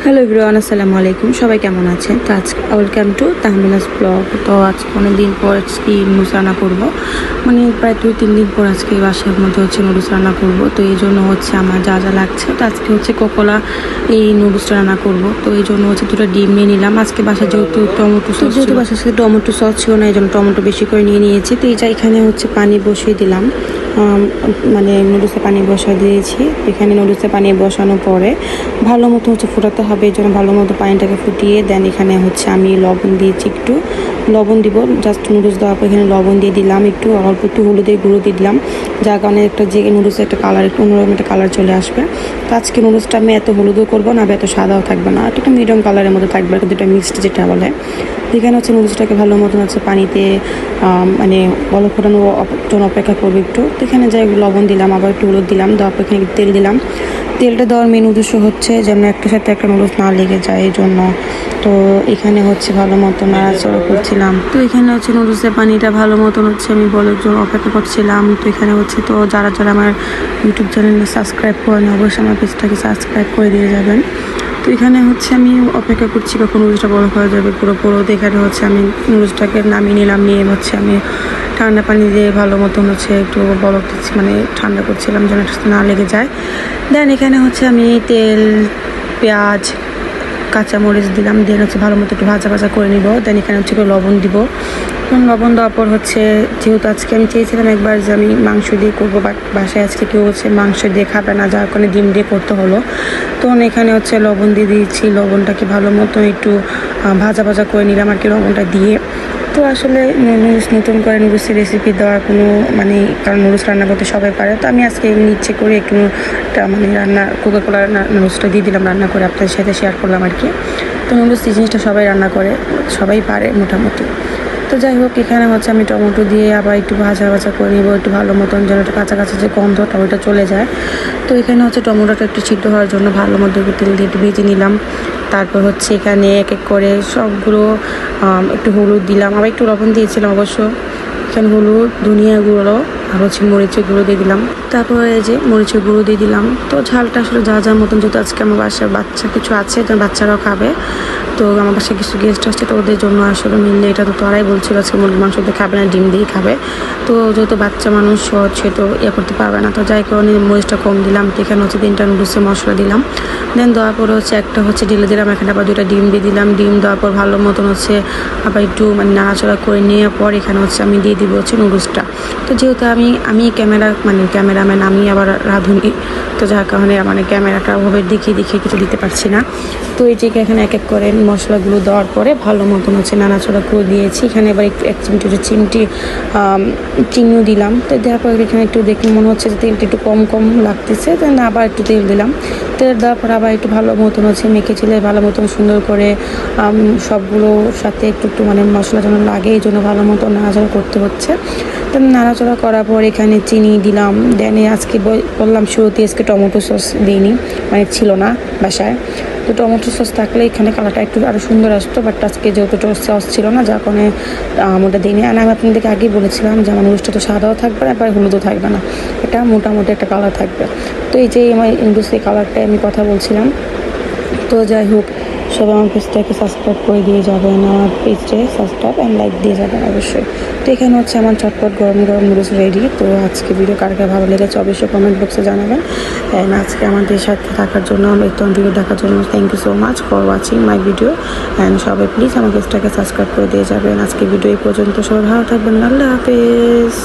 Hello everyone, আসসালামু আলাইকুম। সবাই কেমন আছেন? তো আজকে ওয়েলকাম টু তাহমিনাস ব্লগ। তো আজকে অনেক দিন পর আজকে নুডলস রান্না করবো, মানে প্রায় 2-3 দিন পর আজকে বাসার মধ্যে নুডলস রান্না করব। তো এই জন্য আমার যা যা লাগছে, তো আজকে কোকোলা এই নুডলসটা রান্না করব। তো এই জন্য 2টা ডিম নিয়ে নিলাম। আজকে বাসায় যেহেতু বাসার সাথে টমেটো সস ছিল না, এই জন্য টমেটো বেশি করে নিয়ে নিয়েছি। তো এই যে এখানে পানি বসিয়ে দিলাম, মানে নুডলসে পানি বসা দিয়েছি। এখানে নুডলসে পানি বসানোর পরে ভালো মতো ফোটাতে হবে। এই জন্য ভালো মতো পানিটাকে ফুটিয়ে দেন এখানে আমি লবণ দিয়েছি, একটু লবণ দিব। জাস্ট নুডলস দেওয়ার পর এখানে লবণ দিয়ে দিলাম, একটু অল্প একটু হলুদের গুঁড়ো দিয়ে দিলাম, যার কারণে যে নুডলসের একটা কালার, একটু অন্যরকম একটা কালার চলে আসবে। তো আজকে নুডলসটা আমি এত হলুদও করবো না, এত সাদাও থাকবে না, একটু মিডিয়াম কালারের মধ্যে থাকবে, আর দুটো মিক্সড যেটা বলে। এখানে নুডলসটাকে ভালো মতন পানিতে মানে বলক ফোটানোর জন্য অপেক্ষা করবো একটু। তো এখানে যাই লবণ দিলাম, আবার একটু হলুদ দিলাম, দেওয়ার পর এখানে তেল দিলাম। তেলটা দেওয়ার মেন উদ্দেশ্য যেন একটা সাথে একটা নুডলস না লেগে যায়, এই জন্য। তো এখানে ভালো মতো নাড়াচাড়া করছিলাম। তো এখানে নুডলসের পানিটা ভালো মতন আমি বলার জন্য অপেক্ষা করছিলাম। তো এখানে তো যারা যারা আমার ইউটিউব চ্যানেলে সাবস্ক্রাইব করেন, অবশ্যই আমার পেজটাকে সাবস্ক্রাইব করে দিয়ে যাবেন। তো এখানে আমি অপেক্ষা করছি কখন নুডলসটা বড় হয়ে যাবে পুরো। এখানে আমি নুডলসটাকে নামিয়ে নিলাম, নিয়ে আমি ঠান্ডা পানি দিয়ে ভালো মতন একটু বরফ দিচ্ছি, মানে ঠান্ডা করছিলাম যেন না লেগে যায়। দেন এখানে আমি তেল, পেঁয়াজ, কাঁচামরিচ দিলাম, দেন ভালো মতো একটু ভাজা করে নিব। দেন এখানে লবণ দিব। লবণ দেওয়ার পর যেহেতু আজকে আমি চেয়েছিলাম একবার যে আমি মাংস দিয়ে করবো, বাট বাসায় আজকে কেউ মাংস দিয়ে খাবে না, যার কারণে ডিম দিয়ে করতে হলো। তো এখানে লবণ দিয়ে দিয়েছি, লবণটাকে ভালো মতো একটু ভাজা করে নিলাম আর কি লবণটা দিয়ে। তো আসলে নতুন করে নুডলসের রেসিপি দেওয়ার কোনো কারণ নুডলস রান্না করতে সবাই পারে। তো আমি আজকে ইচ্ছে করে একটু কোকাকোলা নুডলসটা দিয়ে দিলাম রান্না করে, আপনাদের সাথে শেয়ার করলাম আর কি। তো নুডলস এই জিনিসটা সবাই রান্না করে, সবাই পারে মোটামুটি। তো যাই হোক, এখানে আমি টমেটো দিয়ে আবার একটু ভাজা করে নিব, একটু ভালো মতন যেন একটা কাঁচা যে গন্ধটা ওইটা চলে যায়। তো এখানে টমেটোটা একটু সিদ্ধ হওয়ার জন্য ভালো মতো তেল দিয়ে একটু ভেজে নিলাম। তারপর এখানে এক এক করে সবগুলো একটু হলুদ দিলাম, আবার একটু লবণ দিয়েছিলাম অবশ্য। এখানে হলুদ, ধনিয়া গুঁড়ো আর মরিচের গুঁড়ো দিয়ে দিলাম। তারপরে এই যে মরিচের গুঁড়ো দিয়ে দিলাম। তো ঝালটা আসলে যা মতন, যেহেতু আজকে আমার বাসায় বাচ্চা কিছু আছে, বাচ্চারাও খাবে। তো আমার বাসায় কিছু গেস্ট আসছে, তো ওদের জন্য আসলে মিললে এটা তো তারাই বলছিল আজকে মুরগির মাংস দিয়ে খাবে না, ডিম দিয়েই খাবে। তো যেহেতু বাচ্চা মানুষ সে তো করতে পারবে না, তো যাই কারণে মরিচটা কম দিলাম। তো এখানে 3টা নুডলসের মশলা দিলাম। দেন দেওয়ার পরে একটা ঢেলে দিলাম, এখানে আবার 2টা ডিম দিয়ে দিলাম। ডিম দেওয়ার পর ভালো মতন আবার একটু নাড়াচড়া করে নেওয়ার পর এখানে আমি দিয়ে দিব নুডলসটা। তো যেহেতু আমি ক্যামেরাম্যান, আমি আবার রাঁধুনি, তো যার কারণে ক্যামেরাটা ওভাবে দেখিয়ে কিছু দিতে পারছি না। তো এই যে এখানে এক এক করে মশলাগুলো দেওয়ার পরে ভালো মতন নাড়াচড়া করে দিয়েছি। এখানে এবার একটু 1 চিমটি চিনিও দিলাম। তো দেওয়ার পর এখানে একটু দেখে মনে হচ্ছে যে তেলটা একটু কম লাগতেছে, দেন আবার একটু তেল দিলাম। তেল দেওয়ার পর আবার একটু ভালো মতন মেখে ছিলে ভালো মতন সুন্দর করে সবগুলোর সাথে একটু মশলা যেন লাগে, এই জন্য ভালো মতো নাড়াচড়া করতে হচ্ছে। তো নাড়াচড়া করার পর এখানে চিনি দিলাম। দেন আজকে বললাম শুরুতে আজকে টমেটো সস দিইনি, ছিল না বাসায়। তো টমেটো সস থাকলে এখানে কালারটা একটু আরও সুন্দর আসতো, বাট আজকে যেহেতু সস ছিল না, যার কারণে ওটা দিইনি। আর আমি আপনাদেরকে আগেই বলেছিলাম যে আমার নুডলসটা তো সাদাও থাকবে না, এবার হলুদও থাকবে না, এটা মোটামুটি একটা কালার থাকবে। তো এই যে আমার নুডলসের কালারটাই আমি কথা বলছিলাম। তো যাই হোক, সবাই আমার পেজটাকে সাবস্ক্রাইব করে দিয়ে যাবেন, আমার পেজে সাবস্ক্রাইব অ্যান্ড লাইক দিয়ে যাবেন অবশ্যই। তো এখানে আমার চটপট গরম নুডলস রেডি। তো আজকে ভিডিও কার ভালো লেগেছে অবশ্যই কমেন্ট বক্সে জানাবেন। অ্যান্ড আজকে আমাদের সাথে থাকার জন্য, ভিডিও দেখার জন্য thank you so much for watching my video. And সবাই প্লিজ আমার পেজটাকে সাবস্ক্রাইব করে দিয়ে যাবেন। আজকে ভিডিও এই পর্যন্ত, সবাই ভালো থাকবেন, আল্লাহ হাফেজ।